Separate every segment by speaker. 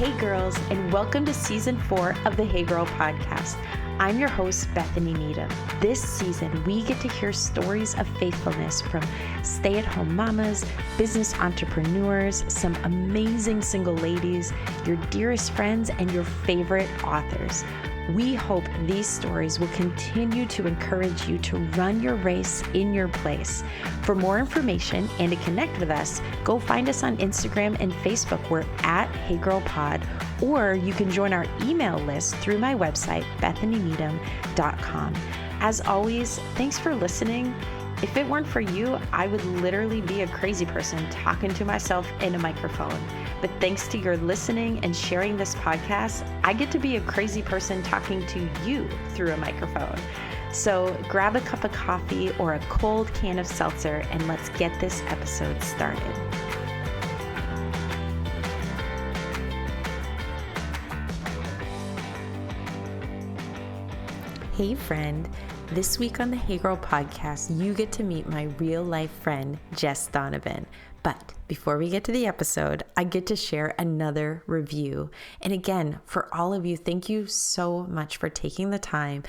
Speaker 1: Hey girls, and welcome to season 4 of the Hey Girl podcast. I'm your host, Bethany Needham. This season, we get to hear stories of faithfulness from stay-at-home mamas, business entrepreneurs, some amazing single ladies, your dearest friends, and your favorite authors. We hope these stories will continue to encourage you to run your race in your place. For more information and to connect with us, go find us on Instagram and Facebook. We're at HeyGirlPod, or you can join our email list through my website, bethanyneedham.com. As always, thanks for listening. If it weren't for you, I would literally be a crazy person talking to myself in a microphone. But thanks to your listening and sharing this podcast, I get to be a crazy person talking to you through a microphone. So grab a cup of coffee or a cold can of seltzer and let's get this episode started. Hey friend. This week on the Hey Girl podcast, you get to meet my real life friend, Jess Donovan. But before we get to the episode, I get to share another review. And again, for all of you, thank you so much for taking the time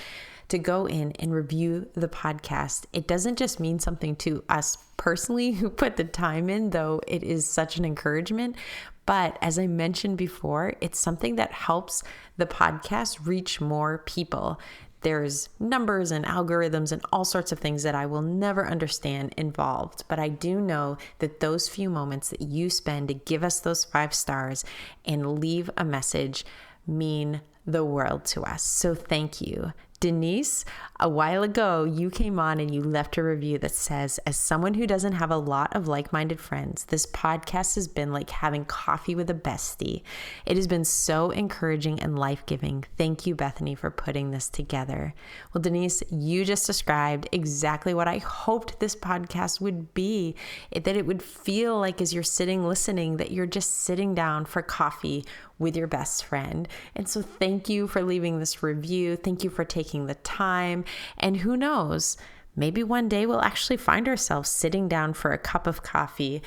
Speaker 1: to go in and review the podcast. It doesn't just mean something to us personally who put the time in, though it is such an encouragement. But as I mentioned before, it's something that helps the podcast reach more people. There's numbers and algorithms and all sorts of things that I will never understand involved. But I do know that those few moments that you spend to give us those 5 stars and leave a message mean the world to us. So thank you. Denise, a while ago, you came on and you left a review that says, as someone who doesn't have a lot of like-minded friends, this podcast has been like having coffee with a bestie. It has been so encouraging and life-giving. Thank you, Bethany, for putting this together. Well, Denise, you just described exactly what I hoped this podcast would be, that it would feel like as you're sitting listening, that you're just sitting down for coffee with your best friend. And so thank you for leaving this review. Thank you for taking the time. And who knows, maybe one day we'll actually find ourselves sitting down for a cup of coffee,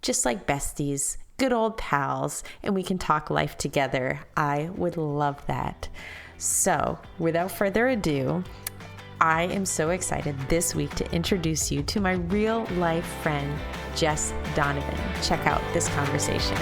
Speaker 1: just like besties, good old pals, and we can talk life together. I would love that. So without further ado, I am so excited this week to introduce you to my real life friend, Jess Donovan. Check out this conversation.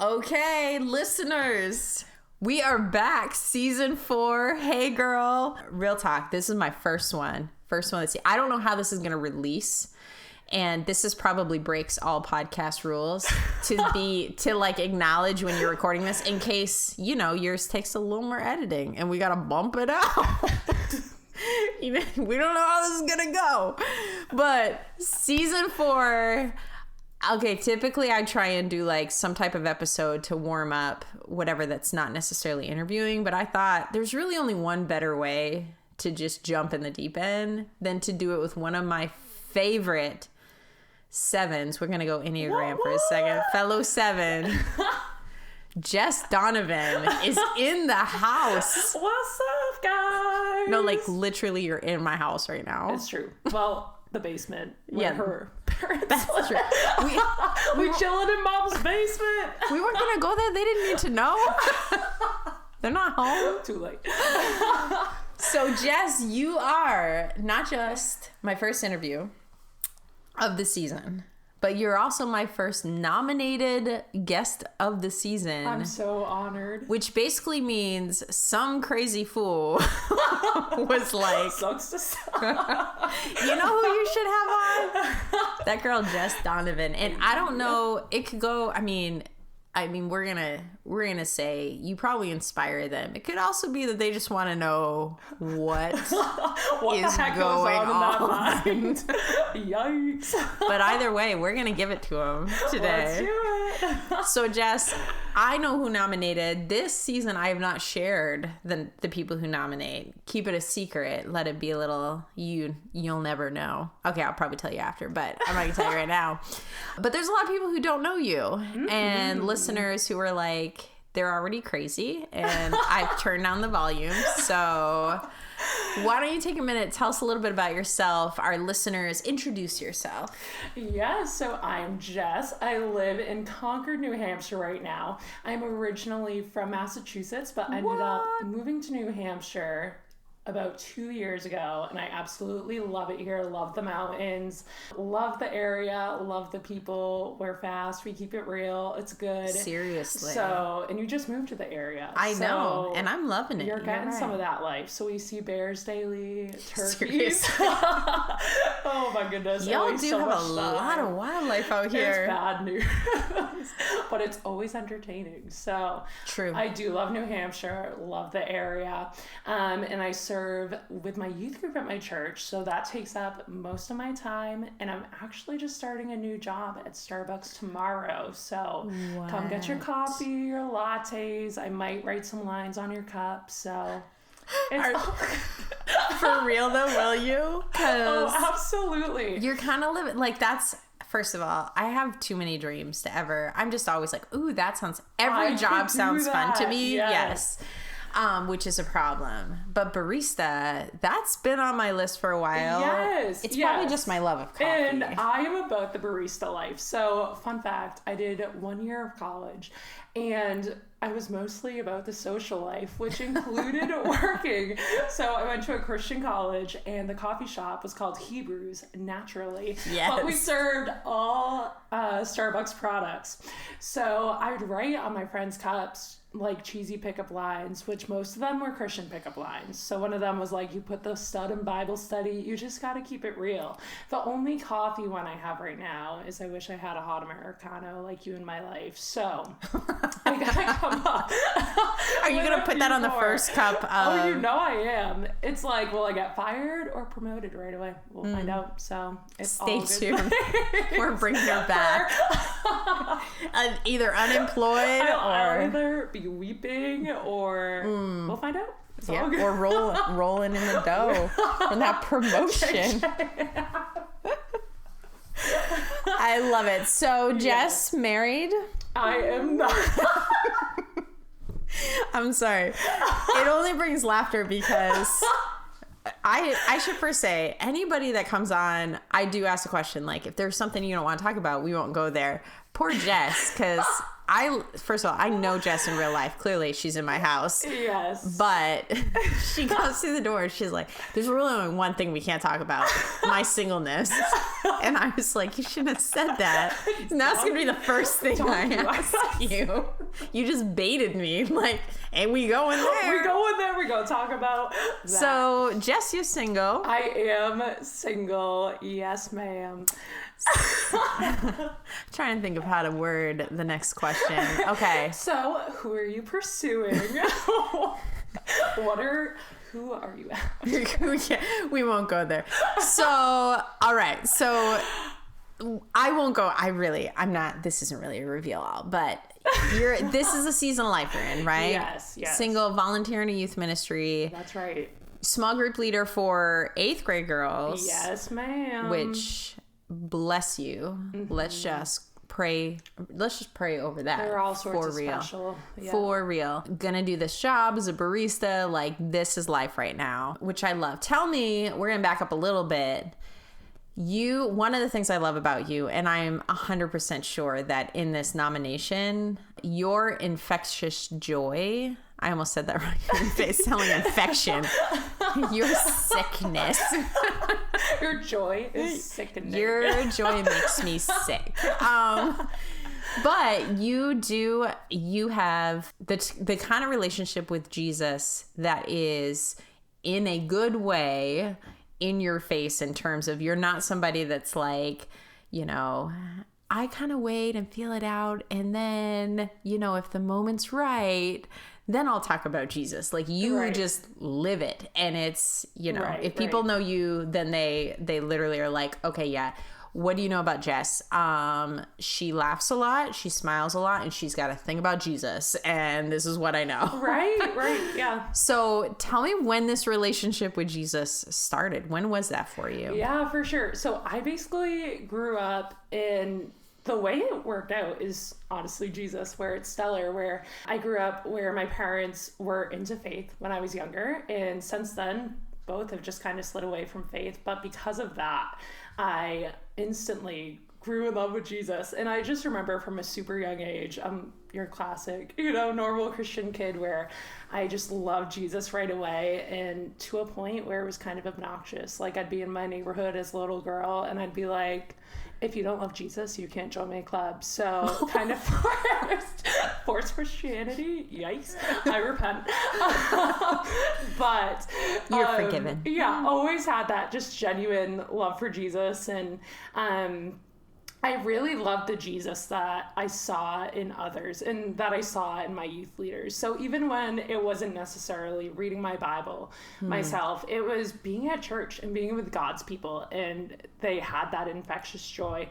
Speaker 1: Okay, listeners, we are back. Season 4. Hey, girl. Real talk. This is my first one. I don't know how this is going to release. And this is probably breaks all podcast rules to like acknowledge when you're recording this in case, you know, yours takes a little more editing and we got to bump it out. We don't know how this is going to go. But season 4... Okay, typically I try and do like some type of episode to warm up whatever that's not necessarily interviewing, but I thought there's really only one better way to just jump in the deep end than to do it with one of my favorite 7s. We're going to go Enneagram for a second. Fellow 7. Jess Donovan is in the house.
Speaker 2: What's up, guys?
Speaker 1: No, like literally you're in my house right now.
Speaker 2: It's true. Well, the basement where her parents
Speaker 1: That's true.
Speaker 2: We chilling in mom's basement.
Speaker 1: We weren't gonna go there. They didn't need to know. They're not home.
Speaker 2: Too late.
Speaker 1: So Jess, you are not just my first interview of the season, but you're also my first nominated guest of the season.
Speaker 2: I'm so honored.
Speaker 1: Which basically means some crazy fool was like,
Speaker 2: sucks to suck.
Speaker 1: You know who you should have on? That girl, Jess Donovan. And I don't know, it could go, I mean, we're gonna say you probably inspire them. It could also be that they just want to know what is going on.
Speaker 2: Yikes!
Speaker 1: But either way, we're gonna give it to them today.
Speaker 2: Let's do it.
Speaker 1: So Jess, I know who nominated. This season, I have not shared the people who nominate. Keep it a secret. Let it be a little you'll never know. Okay, I'll probably tell you after, but I'm not gonna tell you right now. But there's a lot of people who don't know you, and listeners who are like, they're already crazy, and I've turned down the volume. So Why don't you take a minute, tell us a little bit about yourself, our listeners, introduce yourself.
Speaker 2: Yeah, so I'm Jess. I live in Concord, New Hampshire right now. I'm originally from Massachusetts, but ended up moving to New Hampshire about 2 years ago, and I absolutely love it here. Love the mountains, love the area, love the people. We're fast, we keep it real, it's good.
Speaker 1: Seriously.
Speaker 2: So, and you just moved to the area.
Speaker 1: I know, and I'm loving it.
Speaker 2: You're getting some of that life. So we see bears daily, turkeys. Oh my goodness.
Speaker 1: Y'all do have a lot of wildlife out here.
Speaker 2: It's bad news, but it's always entertaining. So
Speaker 1: true.
Speaker 2: I do love New Hampshire, love the area, and I serve with my youth group at my church, so that takes up most of my time, and I'm actually just starting a new job at Starbucks tomorrow, so come get your coffee, your lattes. I might write some lines on your cup, so
Speaker 1: for real though, will you?
Speaker 2: Oh, absolutely.
Speaker 1: You're kind of living like that's. First of all, I have too many dreams to ever. I'm just always like, ooh, that sounds. Every job sounds fun to me. Yes. Which is a problem. But barista, that's been on my list for a while.
Speaker 2: Yes.
Speaker 1: It's probably just my love of coffee.
Speaker 2: And I am about the barista life. So, fun fact, I did 1 year of college, and I was mostly about the social life, which included working. So I went to a Christian college, and the coffee shop was called Hebrews, naturally.
Speaker 1: Yes.
Speaker 2: But we served all Starbucks products. So I would write on my friends' cups like cheesy pickup lines, which most of them were Christian pickup lines. So one of them was like, you put the stud in Bible study, you just got to keep it real. The only coffee one I have right now is I wish I had a hot Americano like you in my life. So I gotta come up.
Speaker 1: Are you gonna put that on the first cup?
Speaker 2: Oh, you know I am. It's like, will I get fired or promoted right away? We'll find out. So it's
Speaker 1: stay tuned. We're bringing her back. Either unemployed
Speaker 2: I'll either be weeping or we'll find out.
Speaker 1: Or rolling in the dough from that promotion. I love it. So Jess, married?
Speaker 2: I am not.
Speaker 1: I'm sorry. It only brings laughter because I should first say, anybody that comes on, I do ask a question, like, if there's something you don't want to talk about, we won't go there. Poor Jess, because first of all, I know Jess in real life. Clearly, she's in my house.
Speaker 2: Yes.
Speaker 1: But she comes through the door and she's like, there's really only one thing we can't talk about, my singleness. And I was like, you shouldn't have said that. And that's going to be the first thing I ask you. You just baited me. Like, and we going there.
Speaker 2: We going there. We're going to talk about that.
Speaker 1: So, Jess, you're single.
Speaker 2: I am single. Yes, ma'am.
Speaker 1: Trying to think of how to word the next question. Okay.
Speaker 2: So, who are you pursuing? Who are you at?
Speaker 1: We won't go there. So, all right. So, I won't go. I'm not. This isn't really a reveal all, but this is a season of life you're in, right?
Speaker 2: Yes.
Speaker 1: Single, volunteer in a youth ministry.
Speaker 2: That's right.
Speaker 1: Small group leader for 8th grade girls.
Speaker 2: Yes, ma'am.
Speaker 1: Which, bless you. Mm-hmm. Let's just pray over that.
Speaker 2: They're all sorts
Speaker 1: for
Speaker 2: of
Speaker 1: real.
Speaker 2: special. Yeah.
Speaker 1: For real. Gonna do this job as a barista. Like, this is life right now, which I love. Tell me, we're gonna back up a little bit. One of the things I love about you, and I am 100% sure that in this nomination, your infectious joy, I almost said that right. It's selling infection. Your sickness.
Speaker 2: Your joy is sickening.
Speaker 1: Your joy makes me sick. But you have the kind of relationship with Jesus that is in a good way in your face, in terms of you're not somebody that's like, I kind of wait and feel it out. And then, if the moment's right, then I'll talk about Jesus. Like, you just live it. And it's, if people know you, then they literally are like, okay, yeah. What do you know about Jess? She laughs a lot, she smiles a lot, and she's got a thing about Jesus. And this is what I know.
Speaker 2: Right, yeah.
Speaker 1: So tell me when this relationship with Jesus started. When was that for you?
Speaker 2: Yeah, for sure. So I basically grew up in... The way it worked out is honestly Jesus, where it's stellar, where I grew up where my parents were into faith when I was younger. And since then, both have just kind of slid away from faith. But because of that, I instantly grew in love with Jesus. And I just remember from a super young age, your classic, normal Christian kid, where I just loved Jesus right away, and to a point where it was kind of obnoxious. Like, I'd be in my neighborhood as a little girl and I'd be like, if you don't love Jesus, you can't join my club. So kind of forced Christianity. Yikes. I repent. But
Speaker 1: you're forgiven.
Speaker 2: Yeah, always had that just genuine love for Jesus. And I really loved the Jesus that I saw in others and that I saw in my youth leaders. So even when it wasn't necessarily reading my Bible myself, it was being at church and being with God's people, and they had that infectious joy.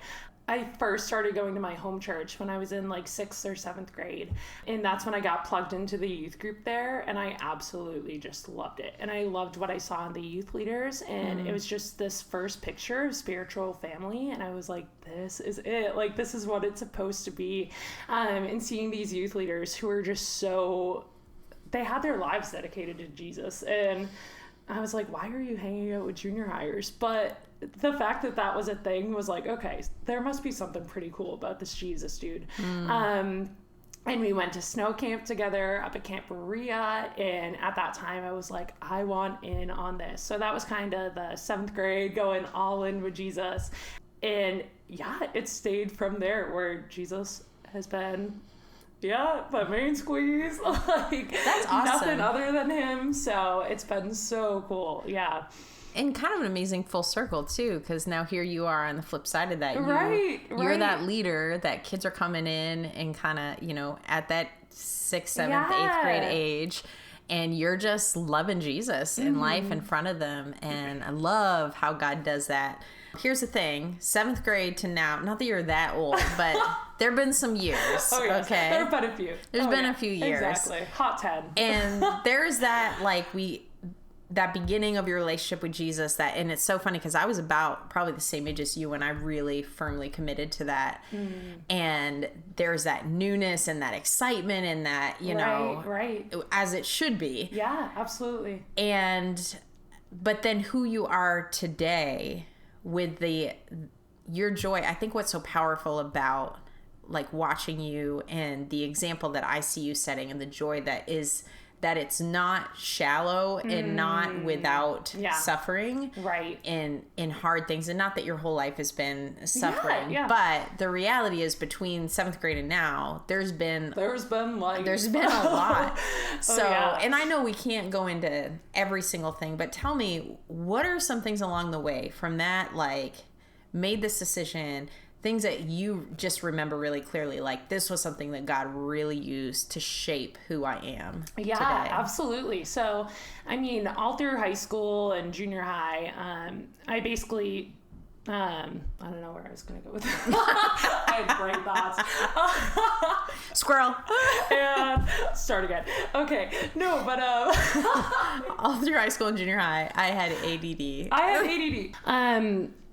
Speaker 2: I first started going to my home church when I was in like 6th or 7th grade. And that's when I got plugged into the youth group there. And I absolutely just loved it. And I loved what I saw in the youth leaders. And it was just this first picture of spiritual family. And I was like, this is it. Like, this is what it's supposed to be. And seeing these youth leaders who are just they had their lives dedicated to Jesus. And I was like, why are you hanging out with junior hires? But the fact that that was a thing was like, okay, there must be something pretty cool about this Jesus dude. And we went to snow camp together up at Camp Berea. And at that time I was like, I want in on this. So that was kind of the 7th grade, going all in with Jesus. And yeah, it stayed from there, where Jesus has been my main squeeze. Like,
Speaker 1: that's awesome.
Speaker 2: Nothing other than him. So it's been so cool. Yeah.
Speaker 1: And kind of an amazing full circle too, because now here you are on the flip side of that.
Speaker 2: You're
Speaker 1: that leader that kids are coming in and kind of, at that 6th, 7th, 8th grade age, and you're just loving Jesus in life in front of them. And I love how God does that. Here's the thing, 7th grade to now, not that you're that old, but there have been some years, okay?
Speaker 2: There have been a few.
Speaker 1: There's been a few years.
Speaker 2: Exactly. Hot 10.
Speaker 1: And there's that, that beginning of your relationship with Jesus, and it's so funny because I was about probably the same age as you when I really firmly committed to that. And there's that newness and that excitement and that,
Speaker 2: right.
Speaker 1: as it should be.
Speaker 2: Yeah, absolutely.
Speaker 1: But then who you are today with your joy, I think what's so powerful about like watching you and the example that I see you setting and the joy that it's not shallow and not without suffering,
Speaker 2: right?
Speaker 1: In hard things, and not that your whole life has been suffering,
Speaker 2: yeah.
Speaker 1: But the reality is between 7th grade and now, there's been a lot. So, and I know we can't go into every single thing, but tell me, what are some things along the way from that, like, made this decision? Things that you just remember really clearly, like this was something that God really used to shape who I am today.
Speaker 2: Absolutely. So, I mean, all through high school and junior high, I basically, I don't know where I was going to go with that. I had great thoughts.
Speaker 1: Squirrel.
Speaker 2: And start again. Okay. No, but
Speaker 1: all through high school and junior high, I had ADD.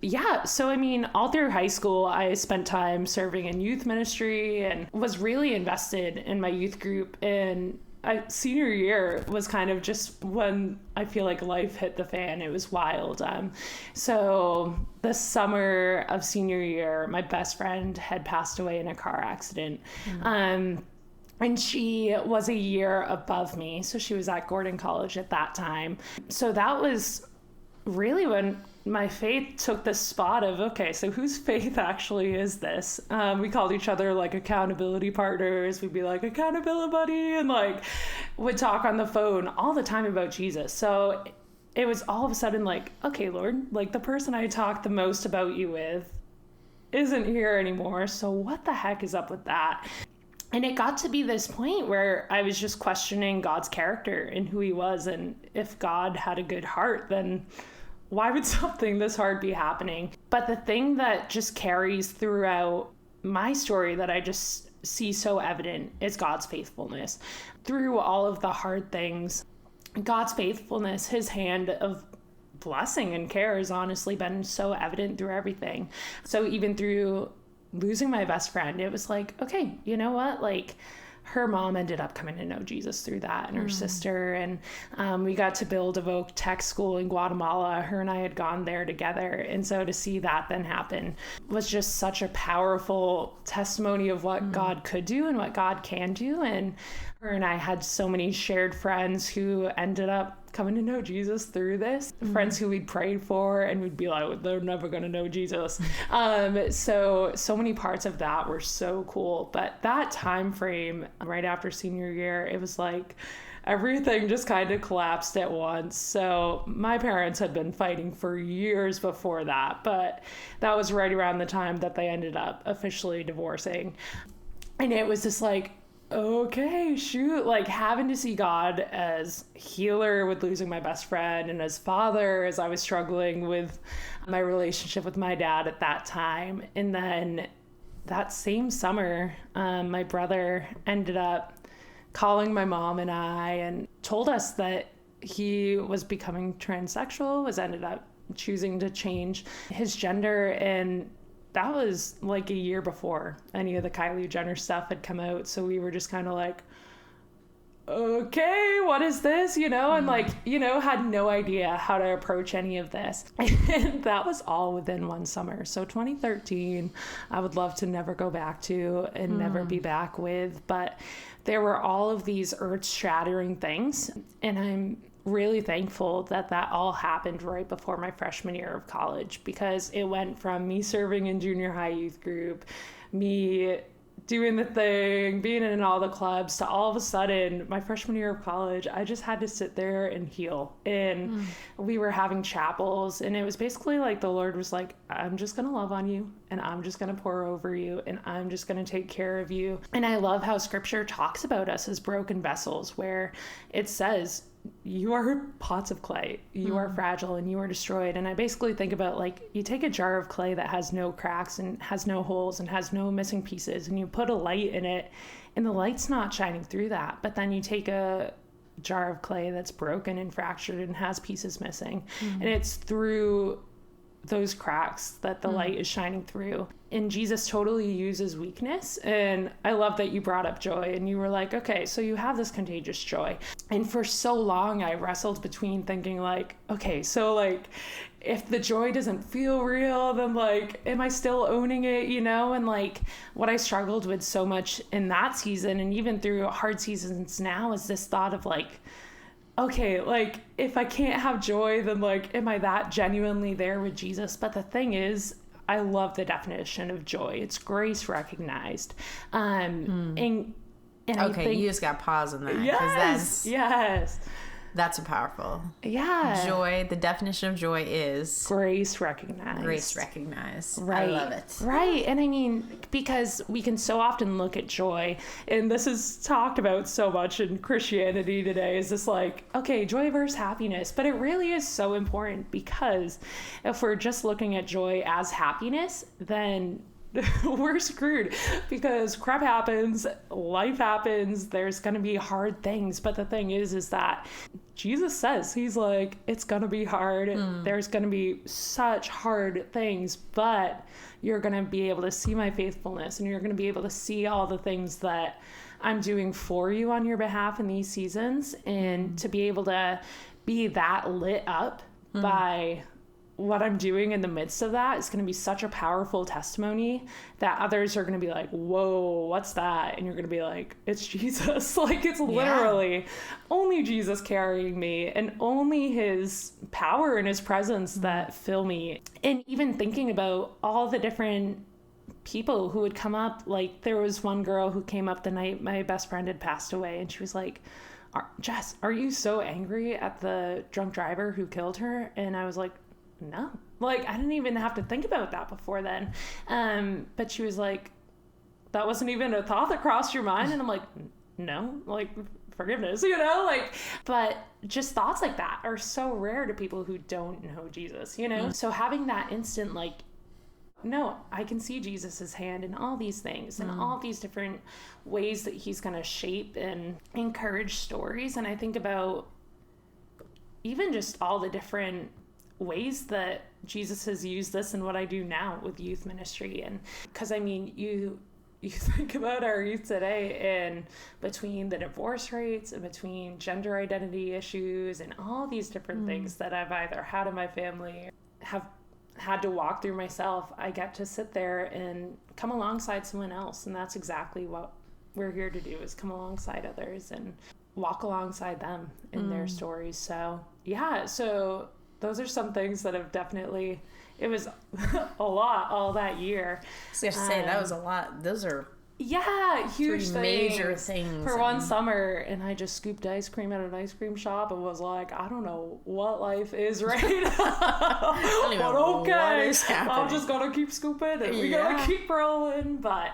Speaker 2: Yeah, so I mean, all through high school, I spent time serving in youth ministry and was really invested in my youth group. And senior year was kind of just when I feel like life hit the fan. It was wild. So the summer of senior year, my best friend had passed away in a car accident. And she was a year above me. So she was at Gordon College at that time. So that was really when my faith took the spot of, okay, so whose faith actually is this? We called each other like accountability partners. We'd be like, accountability buddy, and like would talk on the phone all the time about Jesus. So it was all of a sudden like, okay, Lord, like the person I talked the most about you with isn't here anymore. So what the heck is up with that? And it got to be this point where I was just questioning God's character and who he was. And if God had a good heart, then why would something this hard be happening? But the thing that just carries throughout my story that I just see so evident is God's faithfulness. Through all of the hard things, God's faithfulness, his hand of blessing and care has honestly been so evident through everything. So even through losing my best friend, it was like, okay, you know what? Like, her mom ended up coming to know Jesus through that, and her sister, and we got to build a Voc Tech school in Guatemala. Her and I had gone there together, and so to see that then happen was just such a powerful testimony of what God could do and what God can do. And her and I had so many shared friends who ended up coming to know Jesus through this, friends who we'd prayed for and we'd be like, they're never going to know Jesus. So many parts of that were so cool. But that time frame right after senior year, it was like everything just kind of collapsed at once. So my parents had been fighting for years before that, but that was right around the time that they ended up officially divorcing. And it was just like, okay, shoot, like having to see God as healer with losing my best friend, and as father as I was struggling with my relationship with my dad at that time. And then that same summer, my brother ended up calling my mom and I and told us that he was becoming transsexual, was ended up choosing to change his gender. And that was like a year before any of the Kylie Jenner stuff had come out. So we were just kind of like, okay, what is this? And like, had no idea how to approach any of this. And that was all within one summer. So 2013, I would love to never go back to and never be back with. But there were all of these earth-shattering things. And I'm really thankful that all happened right before my freshman year of college, because it went from me serving in junior high youth group, me doing the thing, being in all the clubs, to all of a sudden my freshman year of college, I just had to sit there and heal. And we were having chapels, and it was basically like the Lord was like, I'm just going to love on you, and I'm just going to pour over you, and I'm just going to take care of you. And I love how scripture talks about us as broken vessels, where it says, you are pots of clay, you are fragile, and you are destroyed. And I basically think about, like, you take a jar of clay that has no cracks and has no holes and has no missing pieces, and you put a light in it, and the light's not shining through that. But then you take a jar of clay that's broken and fractured and has pieces missing, and it's through those cracks that the light is shining through. And Jesus totally uses weakness. And I love that you brought up joy, and you were like, okay, so you have this contagious joy. And for so long I wrestled between thinking like, okay, so like if the joy doesn't feel real, then like, am I still owning it? And like what I struggled with so much in that season, and even through hard seasons now, is this thought of like, okay, like if I can't have joy, then like, am I that genuinely there with Jesus? But the thing is, I love the definition of joy. It's grace recognized. And I think,
Speaker 1: you just got pause on that.
Speaker 2: Yes.
Speaker 1: That's a powerful.
Speaker 2: Yeah.
Speaker 1: Joy, the definition of joy is
Speaker 2: grace recognized.
Speaker 1: Grace recognized.
Speaker 2: Right.
Speaker 1: I love it.
Speaker 2: Right. And I mean, because we can so often look at joy, and this is talked about so much in Christianity today, is this like, okay, joy versus happiness. But it really is so important, because if we're just looking at joy as happiness, then we're screwed, because crap happens, life happens, there's going to be hard things. But the thing is that Jesus says, he's like, it's going to be hard. There's going to be such hard things, but you're going to be able to see my faithfulness, and you're going to be able to see all the things that I'm doing for you on your behalf in these seasons. And to be able to be that lit up by what I'm doing in the midst of that is going to be such a powerful testimony that others are going to be like, whoa, what's that? And you're going to be like, it's Jesus. Like, it's literally only Jesus carrying me, and only his power and his presence that fill me. And even thinking about all the different people who would come up, like there was one girl who came up the night my best friend had passed away, and she was like, Jess, are you so angry at the drunk driver who killed her? And I was like, no, like I didn't even have to think about that before then. But she was like, that wasn't even a thought that crossed your mind. And I'm like, no, like forgiveness, like, but just thoughts like that are so rare to people who don't know Jesus, So having that instant, like, no, I can see Jesus's hand in all these things and all these different ways that he's going to shape and encourage stories. And I think about even just all the different ways that Jesus has used this in what I do now with youth ministry. And because I mean, you you think about our youth today, and between the divorce rates and between gender identity issues and all these different things that I've either had in my family, have had to walk through myself, I get to sit there and come alongside someone else. And that's exactly what we're here to do, is come alongside others and walk alongside them in their stories. So yeah, so those are some things that have definitely, it was a lot all that year.
Speaker 1: I was going to say, that was a lot. Those are
Speaker 2: huge
Speaker 1: major things.
Speaker 2: For one summer, and I just scooped ice cream at an ice cream shop and was like, I don't know what life is right now. But okay, I'm just going to keep scooping and we got to keep rolling. But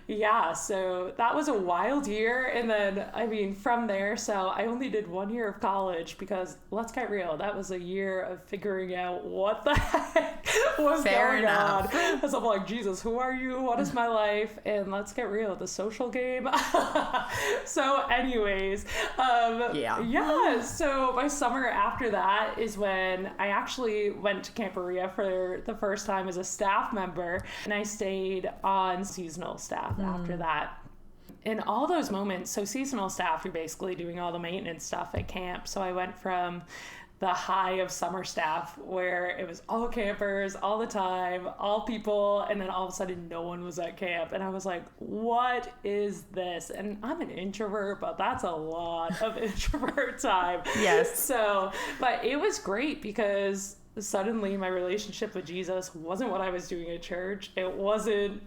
Speaker 2: yeah, so that was a wild year. And then, I mean, from there, so I only did 1 year of college because, let's get real, that was a year of figuring out what the heck was going on. Because I'm like, Jesus, who are you? What is my life? And let's get real, the social game. So anyways, so my summer after that is when I actually went to Camp Maria for the first time as a staff member, and I stayed on seasonal staff after that. In all those moments, so seasonal staff, you're basically doing all the maintenance stuff at camp. So I went from the high of summer staff where it was all campers all the time, all people, and then all of a sudden no one was at camp. And I was like, what is this? And I'm an introvert, but that's a lot of introvert time.
Speaker 1: Yes.
Speaker 2: So, but it was great because suddenly my relationship with Jesus wasn't what I was doing at church. It wasn't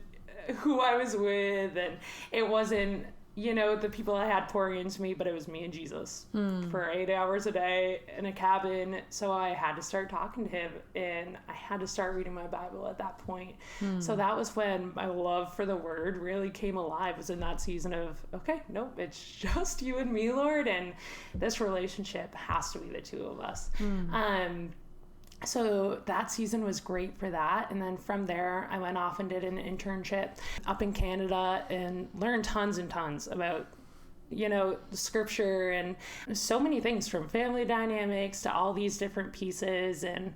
Speaker 2: who I was with, and it wasn't, the people I had pouring into me, but it was me and Jesus for 8 hours a day in a cabin. So I had to start talking to him, and I had to start reading my Bible at that point. So that was when my love for the word really came alive, was in that season of, okay, nope, it's just you and me, Lord, and this relationship has to be the two of us. So that season was great for that. And then from there, I went off and did an internship up in Canada and learned tons and tons about, the scripture and so many things, from family dynamics to all these different pieces. And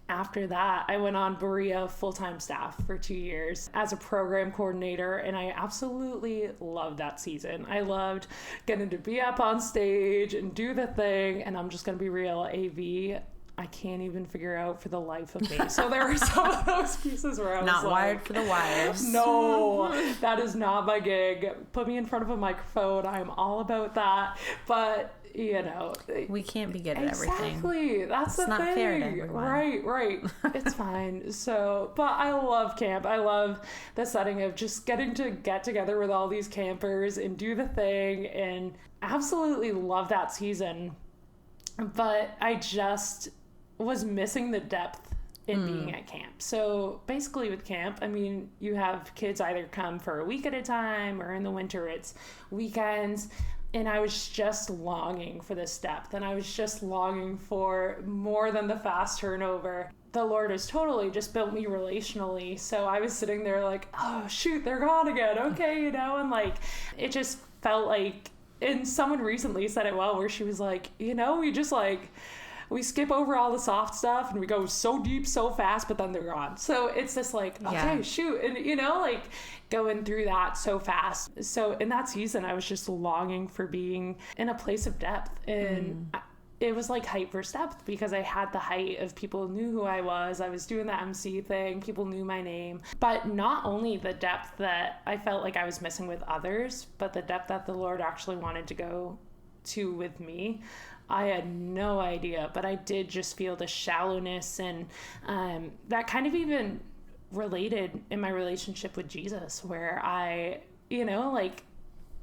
Speaker 2: after that, I went on Berea full-time staff for 2 years as a program coordinator, and I absolutely loved that season. I loved getting to be up on stage and do the thing, and I'm just going to be real, AV, I can't even figure out for the life of me. So there were some of those pieces where I was
Speaker 1: not wired for the wires.
Speaker 2: No, that is not my gig. Put me in front of a microphone. I'm all about that. But,
Speaker 1: we can't be good at everything.
Speaker 2: Exactly. That's the thing. It's not fair to everyone. Right. It's fine. So, but I love camp. I love the setting of just getting to get together with all these campers and do the thing, and absolutely love that season. But I just was missing the depth in being at camp. So basically with camp, I mean, you have kids either come for a week at a time, or in the winter it's weekends. And I was just longing for this depth, and I was just longing for more than the fast turnover. The Lord has totally just built me relationally. So I was sitting there like, oh shoot, they're gone again. Okay, and like, it just felt like, and someone recently said it well, where she was like, we just like, we skip over all the soft stuff and we go so deep so fast, but then they're gone. So it's just like, okay, shoot. And, like going through that so fast. So in that season, I was just longing for being in a place of depth. And it was like height versus depth, because I had the height of people knew who I was doing the MC thing, people knew my name, but not only the depth that I felt like I was missing with others, but the depth that the Lord actually wanted to go to with me. I had no idea, but I did just feel the shallowness, and that kind of even related in my relationship with Jesus, where I,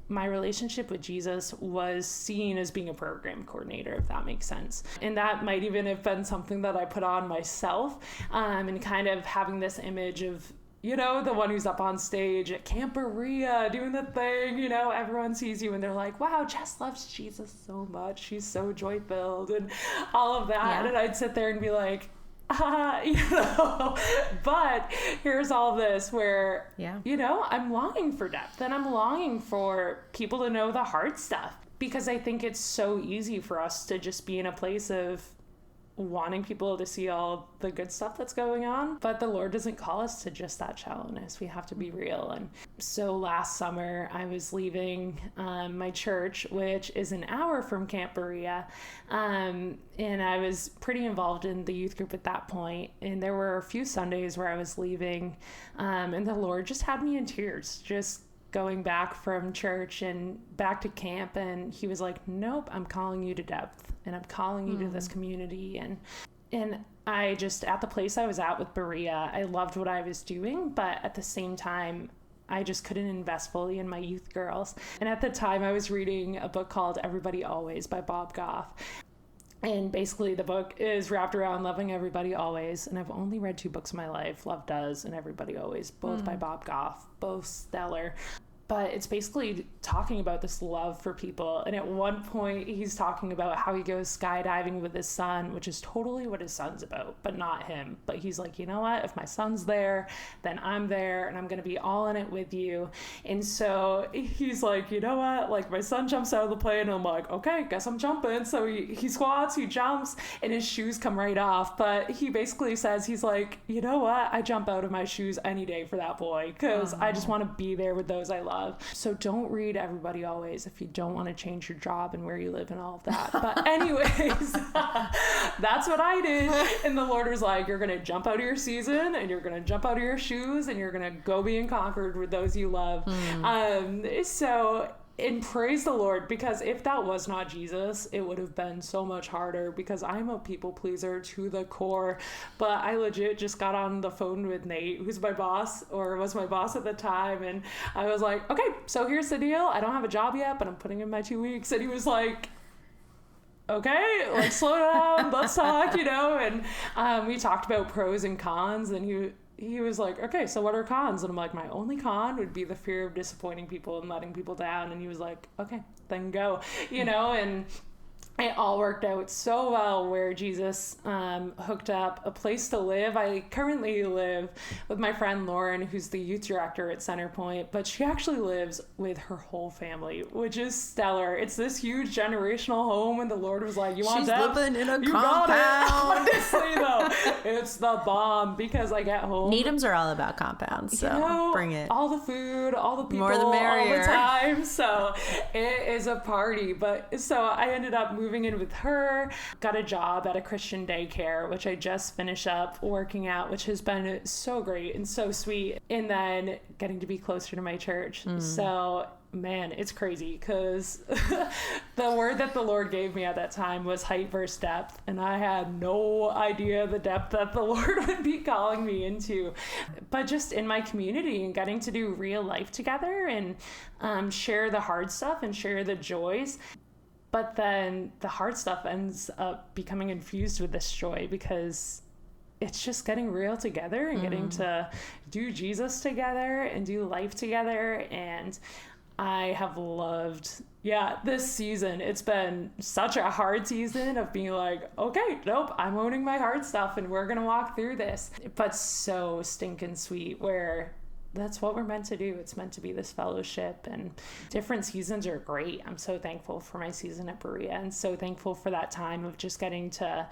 Speaker 2: my relationship with Jesus was seen as being a program coordinator, if that makes sense. And that might even have been something that I put on myself, and kind of having this image of, the one who's up on stage at Camp Berea doing the thing, everyone sees you and they're like, wow, Jess loves Jesus so much. She's so joy-filled and all of that. Yeah. And I'd sit there and be like, but here's all this where, I'm longing for depth, and I'm longing for people to know the hard stuff, because I think it's so easy for us to just be in a place of wanting people to see all the good stuff that's going on. But the Lord doesn't call us to just that shallowness. We have to be real. And so last summer I was leaving my church, which is an hour from Camp Berea. And I was pretty involved in the youth group at that point. And there were a few Sundays where I was leaving, and the Lord just had me in tears, just going back from church and back to camp. And he was like, nope, I'm calling you to depth, and I'm calling you to this community. And I just, at the place I was at with Berea, I loved what I was doing, but at the same time, I just couldn't invest fully in my youth girls. And at the time I was reading a book called Everybody Always by Bob Goff. And basically the book is wrapped around loving everybody always. And I've only read 2 books in my life, Love Does and Everybody Always, both by Bob Goff, both stellar. But it's basically talking about this love for people. And at one point he's talking about how he goes skydiving with his son, which is totally what his son's about, but not him. But he's like, you know what? If my son's there, then I'm there, and I'm going to be all in it with you. And so he's like, you know what? Like, my son jumps out of the plane, and I'm like, okay, guess I'm jumping. So he squats, he jumps, and his shoes come right off. But he basically says, he's like, you know what? I jump out of my shoes any day for that boy, because I just want to be there with those I love. So don't read Everybody Always if you don't want to change your job and where you live and all of that. But anyways, that's what I did. And the Lord was like, you're going to jump out of your season, and you're going to jump out of your shoes, and you're going to go be conquered with those you love. And praise the Lord, because if that was not Jesus, it would have been so much harder, because I'm a people pleaser to the core. But I legit just got on the phone with Nate, who's my boss, or was my boss at the time. And I was like, okay, so here's the deal. I don't have a job yet, but I'm putting in my 2 weeks. And he was like, okay, like, slow down, let's talk, and we talked about pros and cons, and he was like, okay, so what are cons? And I'm like, my only con would be the fear of disappointing people and letting people down. And he was like, okay, then go, and it all worked out so well, where Jesus hooked up a place to live. I currently live with my friend Lauren, who's the youth director at Centerpoint, but she actually lives with her whole family, which is stellar. It's this huge generational home, and the Lord was like, you want
Speaker 1: She's
Speaker 2: that?
Speaker 1: living in a
Speaker 2: You
Speaker 1: compound.
Speaker 2: got it. Honestly, though, it's the bomb, because I get home.
Speaker 1: Needhams are all about compounds, so bring it.
Speaker 2: All the food, all the people,
Speaker 1: More the merrier.
Speaker 2: all the time. So it is a party. But so I ended up moving in with her, got a job at a Christian daycare, which I just finished up working at, which has been so great and so sweet. And then getting to be closer to my church. So man, it's crazy, because the word that the Lord gave me at that time was height versus depth, and I had no idea the depth that the Lord would be calling me into. But just in my community and getting to do real life together, and share the hard stuff and share the joys. But then the hard stuff ends up becoming infused with this joy, because it's just getting real together and getting to do Jesus together and do life together. And I have loved, this season. It's been such a hard season of being like, okay, nope, I'm owning my hard stuff, and we're going to walk through this. But so stinking sweet, where that's what we're meant to do. It's meant to be this fellowship, and different seasons are great. I'm so thankful for my season at Berea, and so thankful for that time of just getting to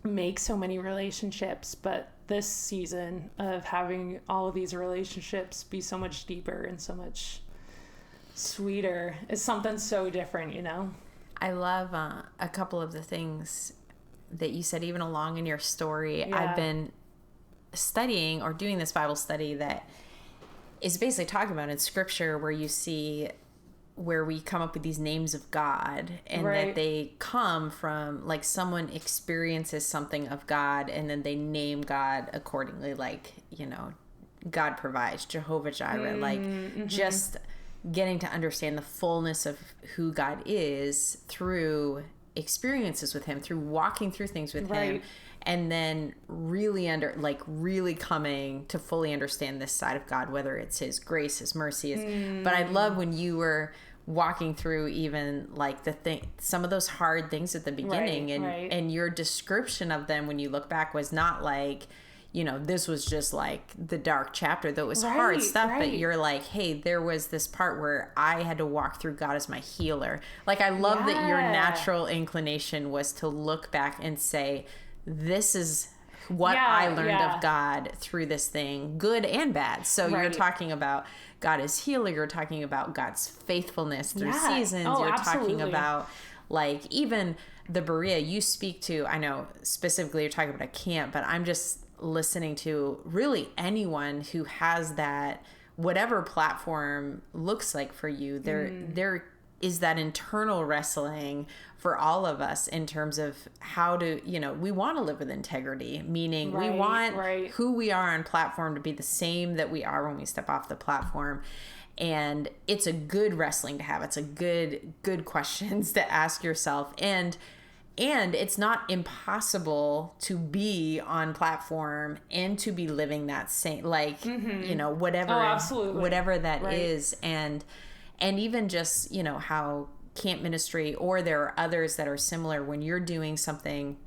Speaker 2: make so many relationships. But this season of having all of these relationships be so much deeper and so much sweeter is something so different,
Speaker 1: I love a couple of the things that you said, even along in your story.
Speaker 2: Yeah.
Speaker 1: I've been studying or doing this Bible study that is basically talking about in scripture, where you see where we come up with these names of God, and that they come from, like, someone experiences something of God, and then they name God accordingly, like, God provides, Jehovah Jireh, just getting to understand the fullness of who God is through experiences with him, through walking through things with him, and then really coming to fully understand this side of God, whether it's his grace, his mercy. But I love when you were walking through even like some of those hard things at the beginning, and your description of them when you look back was not like, this was just like the dark chapter that was hard stuff, but you're like, hey, there was this part where I had to walk through God as my healer. Like, I love that your natural inclination was to look back and say, this is what I learned of God through this thing, good and bad. So you're talking about God as healer. You're talking about God's faithfulness through seasons. You're talking about, like, even the Berea you speak to. I know specifically you're talking about a camp, but I'm just listening to really anyone who has that, whatever platform looks like for you. There is that internal wrestling for all of us in terms of how to, we want to live with integrity, meaning we want who we are on platform to be the same that we are when we step off the platform. And it's a good wrestling to have. It's a good questions to ask yourself. And it's not impossible to be on platform and to be living that same, like, whatever that is. And even just, how camp ministry, or there are others that are similar when you're doing something.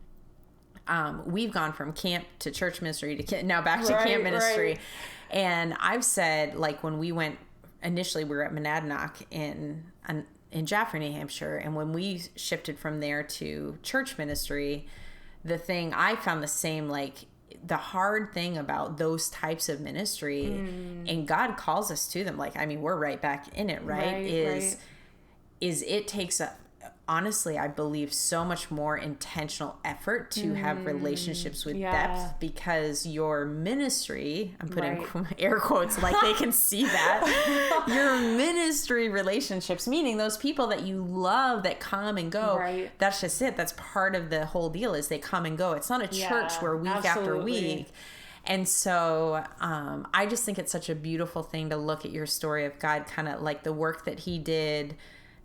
Speaker 1: We've gone from camp to church ministry to now back to camp ministry. And I've said, like, when we went, initially we were at Monadnock in Jaffrey, New Hampshire. And when we shifted from there to church ministry, the thing I found the same, like, the hard thing about those types of ministry, and God calls us to them. Like, I mean, we're right back in it, is it takes honestly, I believe, so much more intentional effort to have relationships with depth, because your ministry, I'm putting air quotes like they can see that, your ministry relationships, meaning those people that you love that come and go, that's just it. That's part of the whole deal, is they come and go. It's not a church where week after week. And so I just think it's such a beautiful thing to look at your story of God, kind of like the work that he did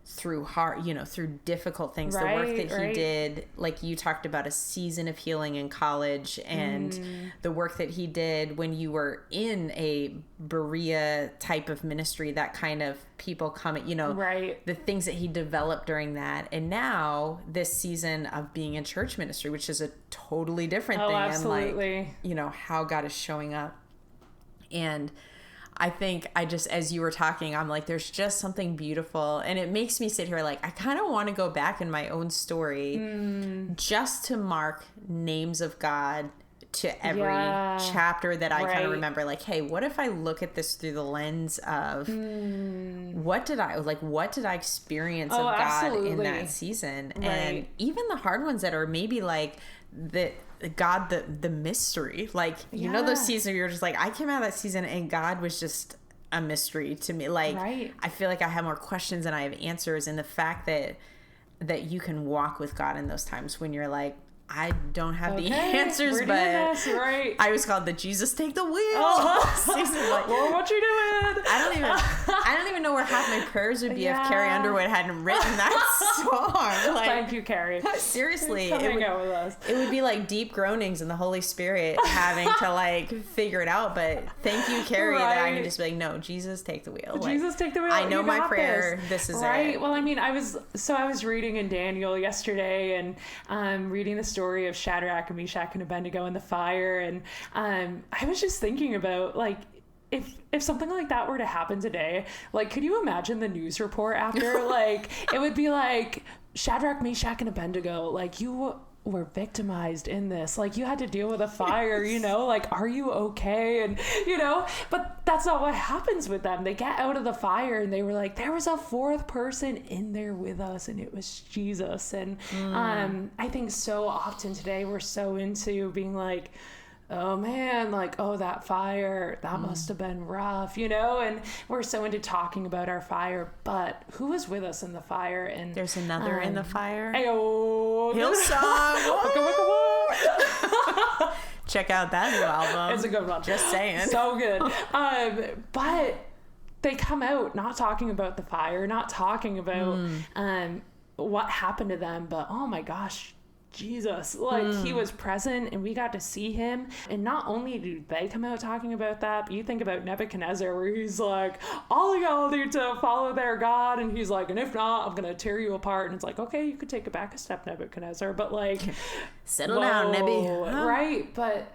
Speaker 1: through hard, through difficult things, the work that he did, like you talked about a season of healing in college, and the work that he did when you were in a Berea type of ministry, that kind of people coming, the things that he developed during that. And now this season of being in church ministry, which is a totally different thing.
Speaker 2: Absolutely.
Speaker 1: And like, how God is showing up. And I think as you were talking, I'm like, there's just something beautiful. And it makes me sit here like, I kind of want to go back in my own story just to mark names of God to every chapter that I kind of remember. Like, hey, what if I look at this through the lens of what did I experience of God in that season? And even the hard ones that are maybe like the mystery, like, those seasons you're just like, I came out of that season and God was just a mystery to me. Like, I feel like I have more questions than I have answers. And the fact that you can walk with God in those times when you're like, I don't have the answers, but I was called the Jesus Take the Wheel season. Like,
Speaker 2: well, what you doing?
Speaker 1: I don't even know where half my prayers would be if Carrie Underwood hadn't written that song. Like,
Speaker 2: thank you, Carrie.
Speaker 1: Seriously,
Speaker 2: Come hang out with us.
Speaker 1: It would be like deep groanings in the Holy Spirit having to like figure it out. But thank you, Carrie, that I can just be like, no, Jesus take the wheel.
Speaker 2: Jesus take the wheel.
Speaker 1: I know my prayer. This is it.
Speaker 2: Well, I mean, I was reading in Daniel yesterday, and reading the story of Shadrach and Meshach and Abednego in the fire, and I was just thinking about, like, if something like that were to happen today, like, could you imagine the news report after? Like, it would be like, Shadrach, Meshach, and Abednego, like, you were victimized in this, like, you had to deal with a fire, like, are you okay? And but that's not what happens with them. They get out of the fire and they were like, there was a fourth person in there with us, and it was Jesus. And I think so often today we're so into being like, oh man, like, oh, that fire, that must have been rough, and we're so into talking about our fire, but who was with us in the fire? And
Speaker 1: there's another in the fire.
Speaker 2: Ayo.
Speaker 1: Hillsong. Check out that new album.
Speaker 2: It's a good one.
Speaker 1: Just saying.
Speaker 2: So good. But they come out not talking about the fire, not talking about what happened to them, but oh my gosh, Jesus, like, he was present and we got to see him. And not only do they come out talking about that, but you think about Nebuchadnezzar, where he's like, all y'all need to follow their God, and he's like, and if not, I'm gonna tear you apart. And it's like, okay, you could take it back a step, Nebuchadnezzar, but like,
Speaker 1: settle down, Nebby.
Speaker 2: Right? But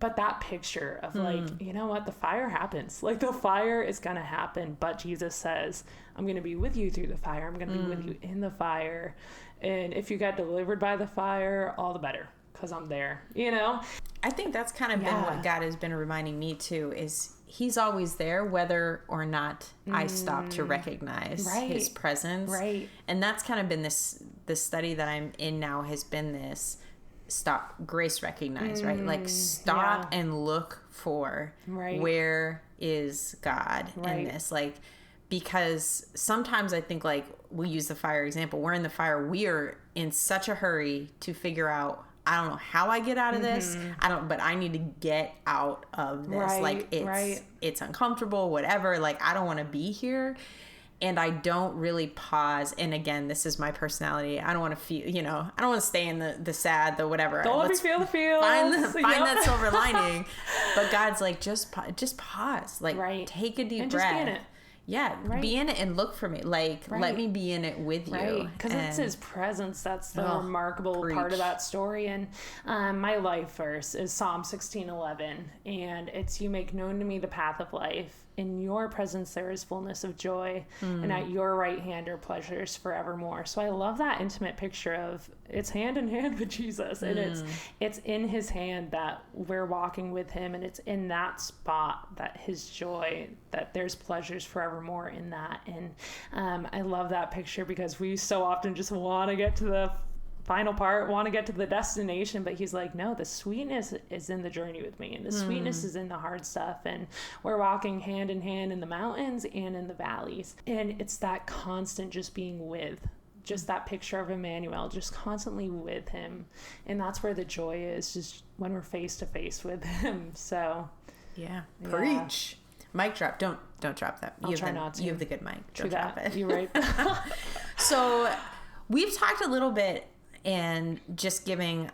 Speaker 2: But that picture of like, you know what, the fire happens. Like the fire is going to happen. But Jesus says, I'm going to be with you through the fire. I'm going to be with you in the fire. And if you get delivered by the fire, all the better, because I'm there, you know?
Speaker 1: I think that's kind of been what God has been reminding me too, is he's always there, whether or not I stop to recognize his presence.
Speaker 2: Right.
Speaker 1: And that's kind of been this study that I'm in now has been this grace recognize, right? Like stop and look for where is God in this, like, because sometimes I think, like, we use the fire example, we're in the fire, we are in such a hurry to figure out, I don't know how I get out of this, but I need to get out of this, like it's uncomfortable, whatever, like I don't want to be here. And I don't really pause. And again, this is my personality. I don't want to feel, I don't want to stay in the sad, the whatever.
Speaker 2: Don't let me feel the feels.
Speaker 1: Find that silver lining. But God's like, just pause. Like, take a deep breath.
Speaker 2: Just be in it.
Speaker 1: Yeah, be in it and look for me. Like, let me be in it with you.
Speaker 2: Because it's his presence. That's the remarkable part of that story. And my life verse is Psalm 16:11. And it's, you make known to me the path of life. In your presence there is fullness of joy, and at your right hand are pleasures forevermore. So I love that intimate picture of it's hand in hand with Jesus, and it's in his hand that we're walking with him, and it's in that spot that his joy, that there's pleasures forevermore in that. And I love that picture because we so often just want to get to the final part, want to get to the destination, but he's like, no, the sweetness is in the journey with me, and the sweetness is in the hard stuff, and we're walking hand in hand in the mountains and in the valleys. And it's that constant just being with, just that picture of Emmanuel, just constantly with him. And that's where the joy is, just when we're face to face with him. So
Speaker 1: preach. Mic drop. Don't drop that.
Speaker 2: I'll try not to.
Speaker 1: You have the good mic. Don't drop it.
Speaker 2: You're right.
Speaker 1: So we've talked a little bit, and just giving,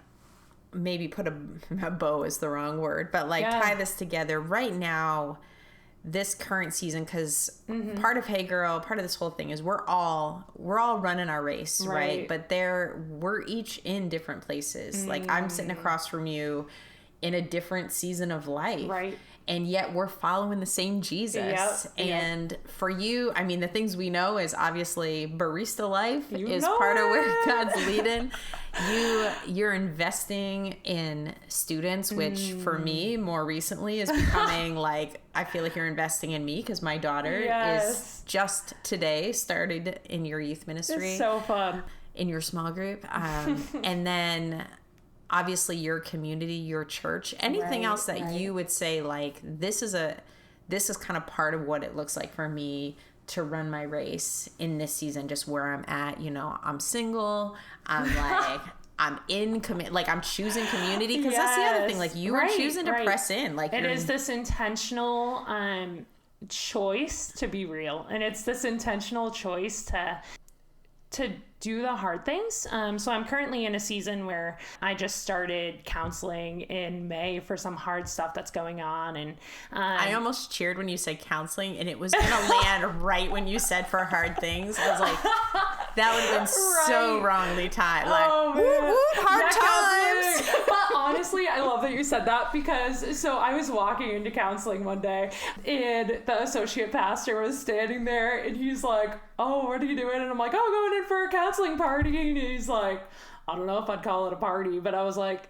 Speaker 1: maybe put a bow is the wrong word, but like tie this together right now, this current season, because part of Hey Girl, part of this whole thing is we're all running our race, right? But we're each in different places. Like I'm sitting across from you in a different season of life.
Speaker 2: Right.
Speaker 1: And yet we're following the same Jesus. And for you, I mean, the things we know is obviously barista life is part of where God's leading. You're investing in students, which for me more recently is becoming like, I feel like you're investing in me because my daughter is just today started in your youth ministry.
Speaker 2: It's so fun.
Speaker 1: In your small group. And then obviously your community, your church, anything else that you would say, like, this is kind of part of what it looks like for me to run my race in this season, just where I'm at. I'm single. I'm like, I'm in like I'm choosing community, because that's the other thing. Like you are choosing to press in. Like
Speaker 2: it is this intentional choice to be real, and it's this intentional choice to do the hard things. So I'm currently in a season where I just started counseling in May for some hard stuff that's going on. And
Speaker 1: I almost cheered when you said counseling, and it was going to land right when you said for hard things. I was like, that would have been so wrongly timed. Like, hard times.
Speaker 2: But honestly, I love that you said that, because so I was walking into counseling one day, and the associate pastor was standing there, and he's like, oh, what are you doing? And I'm like, oh, going in for a counseling party. And he's like, I don't know if I'd call it a party, but I was like,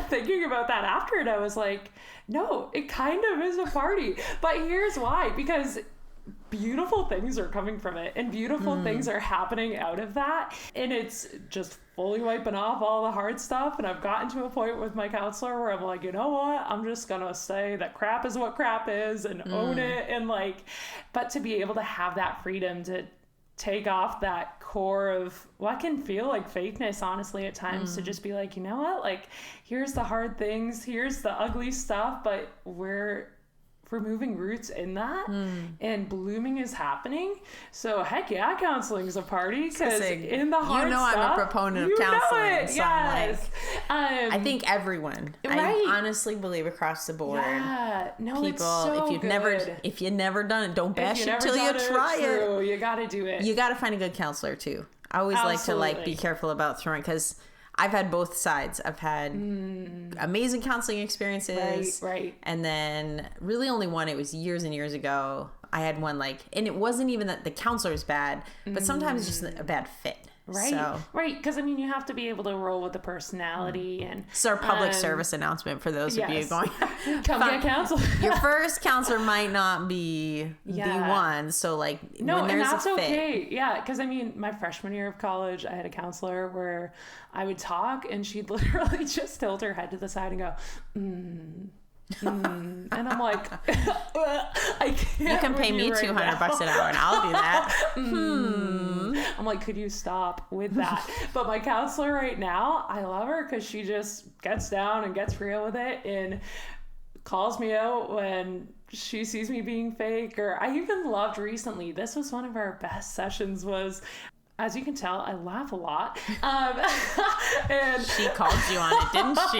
Speaker 2: thinking about that after it, I was like, no, it kind of is a party. But here's why, because beautiful things are coming from it, and beautiful things are happening out of that, and it's just fully wiping off all the hard stuff. And I've gotten to a point with my counselor where I'm like, you know what, I'm just gonna say that crap is what crap is, and own it. And like, but to be able to have that freedom to take off that core of what can feel like fakeness, honestly, at times, to just be like, you know what, like, here's the hard things, here's the ugly stuff, but we're removing roots in that, and blooming is happening. So heck yeah, counseling is a party, because in the hard stuff,
Speaker 1: I'm a proponent of counseling. So I'm like, I think everyone, I honestly believe across the board,
Speaker 2: people,
Speaker 1: it's so if you've never done it, don't bash it till you try it.
Speaker 2: You gotta do it.
Speaker 1: You gotta find a good counselor too. I always like to be careful about throwing, because I've had both sides. I've had amazing counseling experiences.
Speaker 2: Right.
Speaker 1: And then really only one, it was years and years ago. I had one and it wasn't even that the counselor is bad, but sometimes it's just a bad fit.
Speaker 2: Right.
Speaker 1: So.
Speaker 2: Right. Because, you have to be able to roll with the personality. And
Speaker 1: it's our public service announcement for those of you going.
Speaker 2: Come get counseled.
Speaker 1: Your first counselor might not be the one. So,
Speaker 2: no,
Speaker 1: when there's
Speaker 2: and that's
Speaker 1: a fit.
Speaker 2: okay. Yeah. Because, my freshman year of college, I had a counselor where I would talk and she'd literally just tilt her head to the side and go, and I'm like, I can't.
Speaker 1: You can pay me $200 an hour and I'll do that.
Speaker 2: I'm like, could you stop with that? But my counselor right now, I love her because she just gets down and gets real with it and calls me out when she sees me being fake. Or I even loved recently, this was one of our best sessions, was, as you can tell, I laugh a lot. And
Speaker 1: she called you on it, didn't she?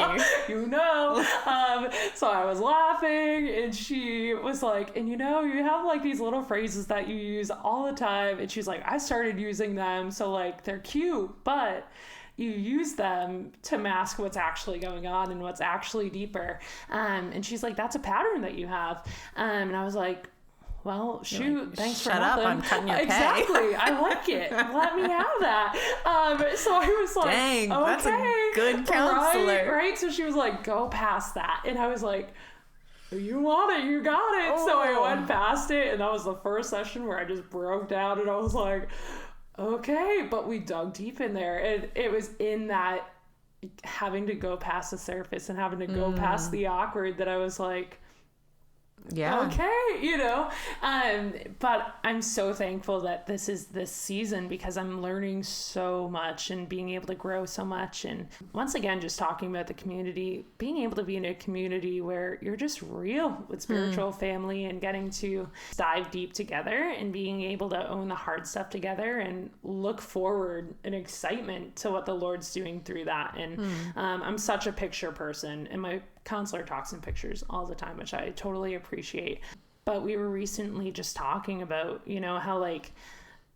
Speaker 2: So I was laughing and she was like, and you have these little phrases that you use all the time. And she's like, I started using them. So they're cute, but you use them to mask what's actually going on and what's actually deeper. And she's like, that's a pattern that you have. And I was like, well, shoot, thanks for nothing.
Speaker 1: Shut up, I'm cutting your pay.
Speaker 2: Exactly. I like it. Let me have that. So I was like,
Speaker 1: dang,
Speaker 2: okay.
Speaker 1: That's a good counselor.
Speaker 2: Right? So she was like, go past that. And I was like, you want it, you got it. Oh. So I went past it, and that was the first session where I just broke down, and I was like, okay. But we dug deep in there. And it was in that having to go past the surface and having to go past the awkward that I was like,
Speaker 1: yeah.
Speaker 2: Okay, but I'm so thankful that this is this season because I'm learning so much and being able to grow so much. And once again, just talking about the community, being able to be in a community where you're just real with spiritual family and getting to dive deep together and being able to own the hard stuff together and look forward in excitement to what the Lord's doing through that. And I'm such a picture person, and my counselor talks in pictures all the time, which I totally appreciate. But we were recently just talking about, how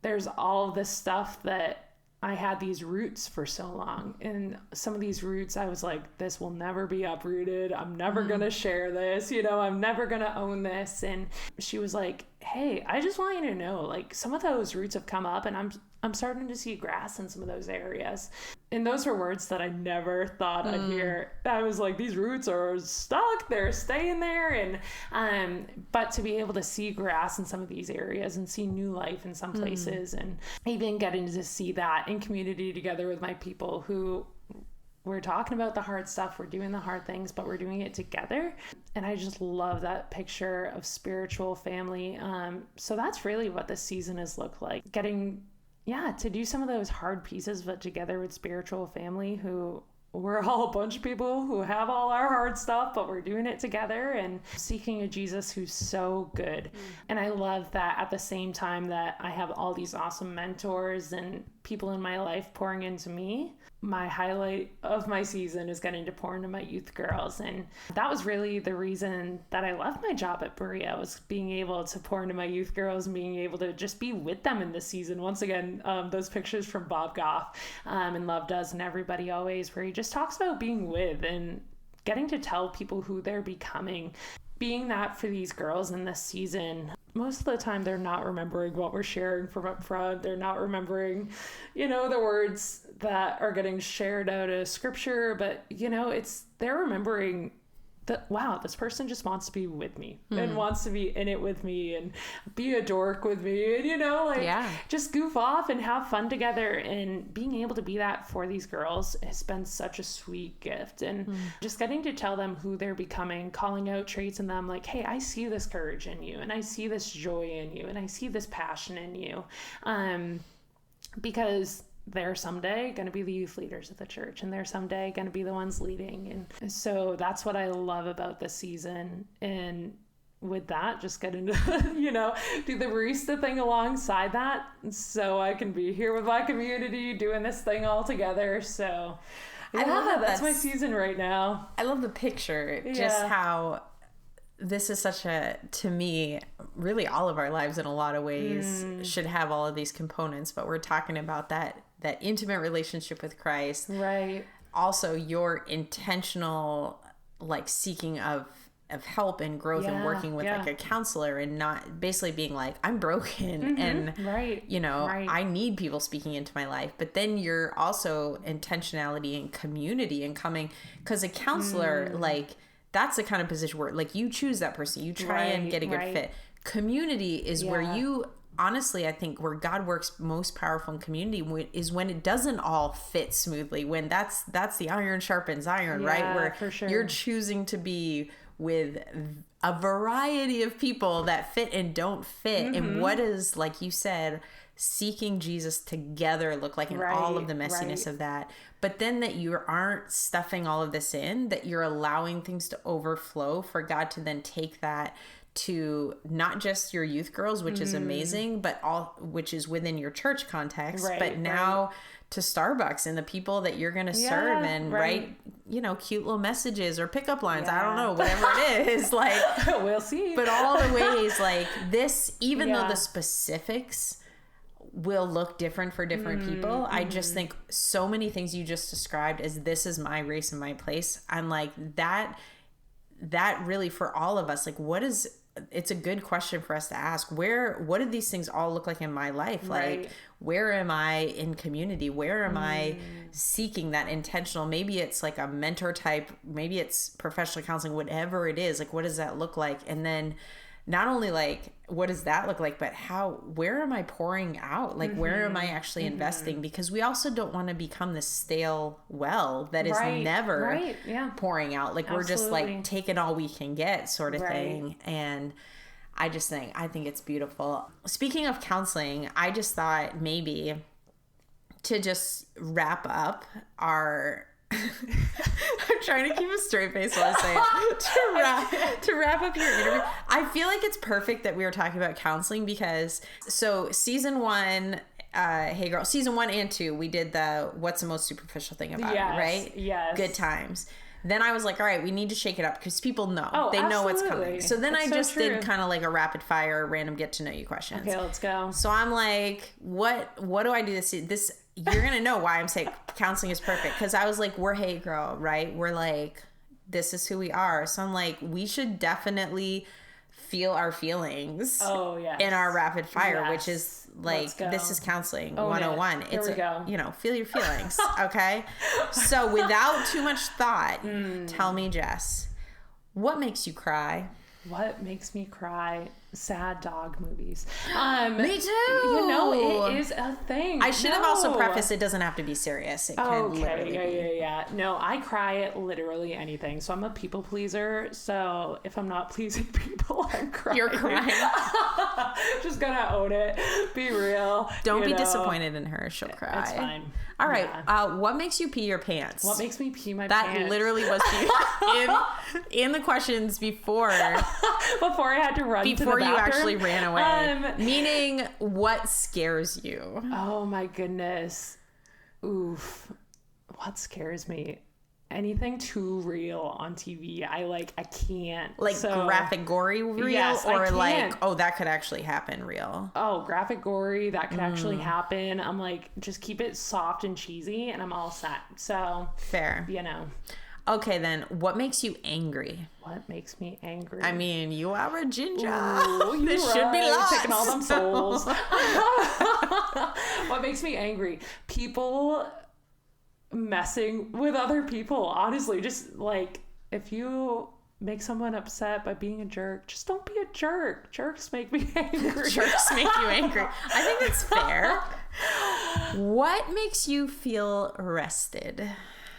Speaker 2: there's all of this stuff that I had these roots for so long, and some of these roots I was like, this will never be uprooted. I'm never going to share this, I'm never going to own this. And she was like, hey, I just want you to know, some of those roots have come up, and I'm starting to see grass in some of those areas. And those were words that I never thought I'd hear. I was like, these roots are stuck, they're staying there. And but to be able to see grass in some of these areas and see new life in some places, and even getting to see that in community together with my people who we're talking about the hard stuff, we're doing the hard things, but we're doing it together. And I just love that picture of spiritual family. So that's really what this season has looked like. Getting to do some of those hard pieces, but together with spiritual family who we're all a bunch of people who have all our hard stuff, but we're doing it together and seeking a Jesus who's so good. And I love that at the same time that I have all these awesome mentors and people in my life pouring into me. My highlight of my season is getting to pour into my youth girls. And that was really the reason that I left my job at Berea, was being able to pour into my youth girls and being able to just be with them in this season. Once again, those pictures from Bob Goff and Love Does and Everybody Always, where he just talks about being with and getting to tell people who they're becoming. Being that for these girls in this season, most of the time they're not remembering what we're sharing from up front. They're not remembering, the words that are getting shared out of scripture, but they're remembering that, wow, this person just wants to be with me and wants to be in it with me and be a dork with me and, just goof off and have fun together. And being able to be that for these girls has been such a sweet gift. And just getting to tell them who they're becoming, calling out traits in them, like, hey, I see this courage in you, and I see this joy in you, and I see this passion in you. Because they're someday going to be the youth leaders of the church, and they're someday going to be the ones leading. And so that's what I love about this season. And with that, just get into, do the barista thing alongside that, so I can be here with my community doing this thing all together. So I love that. That's my season right now.
Speaker 1: I love the picture, just how this is such to me, really all of our lives in a lot of ways should have all of these components, but we're talking about that that intimate relationship with Christ.
Speaker 2: Right.
Speaker 1: Also your intentional like seeking of help and growth and working with like a counselor and not basically being like, I'm broken and you know, I need people speaking into my life. But then you're also intentionality and community and coming, because a counselor, like that's the kind of position where like you choose that person, you try and get a good fit. Community is where you honestly, I think where God works most powerful in community is when it doesn't all fit smoothly, when that's the iron sharpens iron, right? Where
Speaker 2: for sure.
Speaker 1: You're choosing to be with a variety of people that fit and don't fit. And what is, like you said, seeking Jesus together look like, and all of the messiness of that. But then that you aren't stuffing all of this in, that you're allowing things to overflow for God to then take that to not just your youth girls, which is amazing, but which is within your church context, but now to Starbucks and the people that you're going to serve and write, you know, cute little messages or pickup lines. I don't know, whatever it is, like,
Speaker 2: we'll see.
Speaker 1: But all the ways like this, even though the specifics will look different for different people, I just think so many things you just described as this is my race and my place. I'm like that really for all of us, like it's a good question for us to ask. What do these things all look like in my life? Like, where am I in community? Where am I seeking that intentional? Maybe it's like a mentor type, maybe it's professional counseling, whatever it is. Like, what does that look like? And then not only like, what does that look like, but where am I pouring out? Like, where am I actually investing? Because we also don't want to become this stale well that is never pouring out. Like, we're just like taking all we can get sort of thing. And I think it's beautiful. Speaking of counseling, I just thought maybe to just wrap up our I'm trying to keep a straight face while I say it. To wrap up your interview, I feel like it's perfect that we were talking about counseling because season 1, Hey Girl, season 1 and 2, we did the what's the most superficial thing about it, right?
Speaker 2: Yes.
Speaker 1: Good times. Then I was like, all right, we need to shake it up because people know. They
Speaker 2: absolutely.
Speaker 1: know what's coming. So then I just did kind of like a rapid fire, random get to know you questions.
Speaker 2: Okay, let's go.
Speaker 1: So I'm like, what do I do this you're going to know why I'm saying counseling is perfect. Because I was like, we're Hey Girl, right? We're like, this is who we are. So I'm like, we should definitely feel our feelings in our rapid fire, which is like, this is counseling 101.
Speaker 2: Here we go.
Speaker 1: You know, feel your feelings. Okay. So without too much thought, tell me, Jess, what makes you cry?
Speaker 2: What makes me cry? Sad dog movies.
Speaker 1: Me too.
Speaker 2: You know, it is a thing.
Speaker 1: I should have also prefaced it doesn't have to be serious. It can literally be.
Speaker 2: Yeah. No, I cry at literally anything. So I'm a people pleaser. So if I'm not pleasing people, I'm crying.
Speaker 1: You're crying.
Speaker 2: Just gonna own it. Be real.
Speaker 1: Don't be disappointed in her. She'll cry.
Speaker 2: It's fine.
Speaker 1: All right. Yeah. What makes you pee your pants?
Speaker 2: What makes me pee my
Speaker 1: pants? That literally was in the questions before
Speaker 2: I had to run to the bathroom.
Speaker 1: You actually ran away. Meaning, what scares you?
Speaker 2: Oh my goodness. Oof. What scares me? Anything too real on TV. I can't.
Speaker 1: Like graphic gory real?
Speaker 2: Yes,
Speaker 1: or like, oh, that could actually happen real?
Speaker 2: Oh, graphic gory, that could actually happen. I'm like, just keep it soft and cheesy and I'm all set. So.
Speaker 1: Fair.
Speaker 2: You know.
Speaker 1: Okay, then, what makes you angry?
Speaker 2: What makes me angry?
Speaker 1: I mean, you are a ginger.
Speaker 2: Ooh,
Speaker 1: this should be lost.
Speaker 2: Taking all them souls. What makes me angry? People messing with other people. Honestly, just like, if you make someone upset by being a jerk, just don't be a jerk. Jerks make me angry.
Speaker 1: Jerks make you angry. I think that's fair. What makes you feel rested?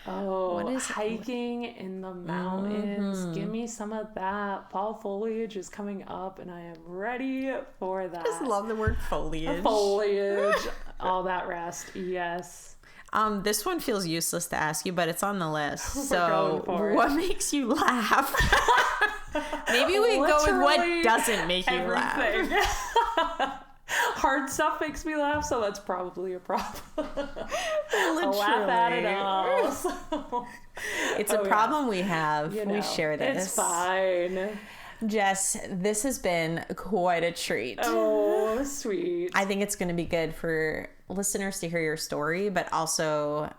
Speaker 2: Oh, hiking in the mountains. Give me some of that. Fall foliage is coming up and I am ready for that.
Speaker 1: I just love the word foliage.
Speaker 2: Foliage. All that rest. Yes.
Speaker 1: This one feels useless to ask you, but it's on the list. So what makes you laugh? Maybe we go with what doesn't make you laugh.
Speaker 2: Hard stuff makes me laugh, so that's probably a problem. I'll laugh at it all. So.
Speaker 1: It's a problem we have. We share this.
Speaker 2: It's fine.
Speaker 1: Jess, this has been quite a treat.
Speaker 2: Oh, sweet.
Speaker 1: I think it's going to be good for listeners to hear your story, but also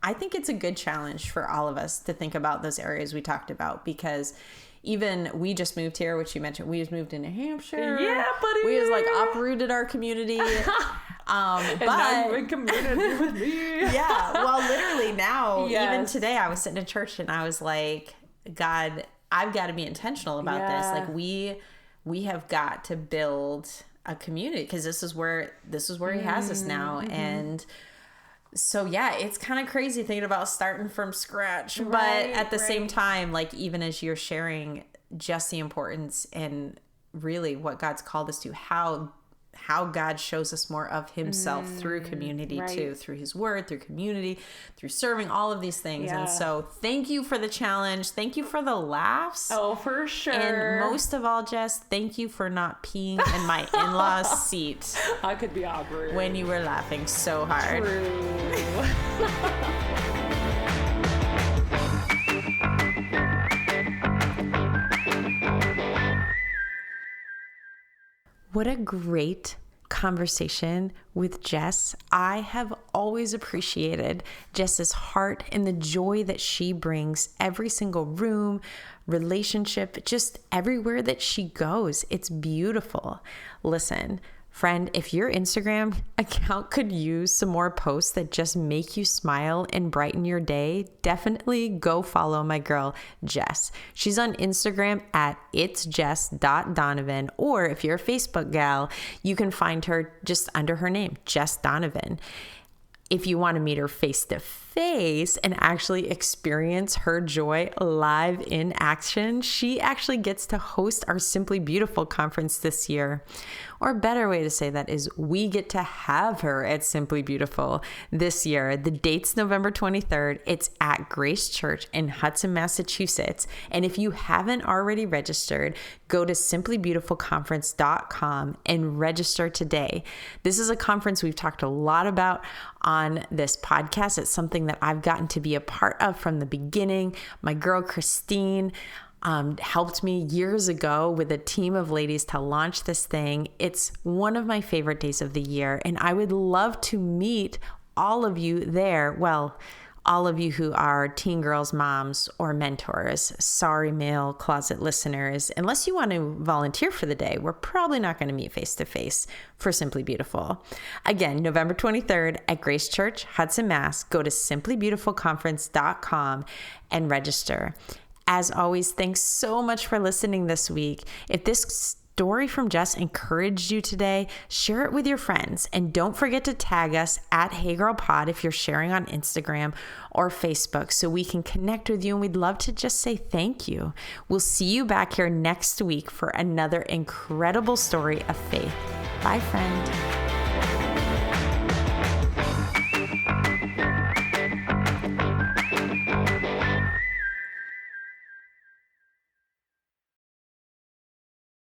Speaker 1: I think it's a good challenge for all of us to think about those areas we talked about, because even we just moved here, which you mentioned, we just moved to New Hampshire.
Speaker 2: Yeah, buddy.
Speaker 1: We just like uprooted our community.
Speaker 2: And
Speaker 1: but
Speaker 2: now you're in community with me.
Speaker 1: Yeah. Well, literally now,
Speaker 2: Yes.
Speaker 1: even today, I was sitting in church and I was like, God, I've got to be intentional about this.
Speaker 2: Yeah.
Speaker 1: Like we have got to build a community, because this is where he has us now.
Speaker 2: Mm-hmm.
Speaker 1: And so, yeah, it's kind of crazy thinking about starting from scratch.
Speaker 2: Right,
Speaker 1: but at the
Speaker 2: right.
Speaker 1: same time, like, even as you're sharing just the importance and really what God's called us to, how God shows us more of himself through community,
Speaker 2: right.
Speaker 1: too, through his word, through community, through serving, all of these things.
Speaker 2: Yeah.
Speaker 1: And so thank you for the challenge. Thank you for the laughs.
Speaker 2: Oh, for sure.
Speaker 1: And most of all, Jess, thank you for not peeing in my in-laws seat
Speaker 2: I could be awkward.
Speaker 1: when you were laughing so hard.
Speaker 2: True.
Speaker 1: What a great conversation with Jess. I have always appreciated Jess's heart and the joy that she brings every single room, relationship, just everywhere that she goes. It's beautiful. Listen, friend, if your Instagram account could use some more posts that just make you smile and brighten your day, definitely go follow my girl, Jess. She's on Instagram at itsjess.donovan, or if you're a Facebook gal, you can find her just under her name, Jess Donovan. If you want to meet her face to face and actually experience her joy live in action, she actually gets to host our Simply Beautiful conference this year. Or a better way to say that is we get to have her at Simply Beautiful this year. The date's November 23rd. It's at Grace Church in Hudson, Massachusetts. And if you haven't already registered, go to simplybeautifulconference.com and register today. This is a conference we've talked a lot about on this podcast. It's something that I've gotten to be a part of from the beginning. My girl, Christine, helped me years ago with a team of ladies to launch this thing. It's one of my favorite days of the year, and I would love to meet all of you there. Well, all of you who are teen girls, moms, or mentors. Sorry, male closet listeners. Unless you want to volunteer for the day, we're probably not going to meet face to face for Simply Beautiful. Again, November 23rd at Grace Church, Hudson, Mass. Go to simplybeautifulconference.com and register. As always, thanks so much for listening this week. If this story from Jess encouraged you today, share it with your friends. And don't forget to tag us at HeyGirlPod if you're sharing on Instagram or Facebook, so we can connect with you. And we'd love to just say thank you. We'll see you back here next week for another incredible story of faith. Bye, friend.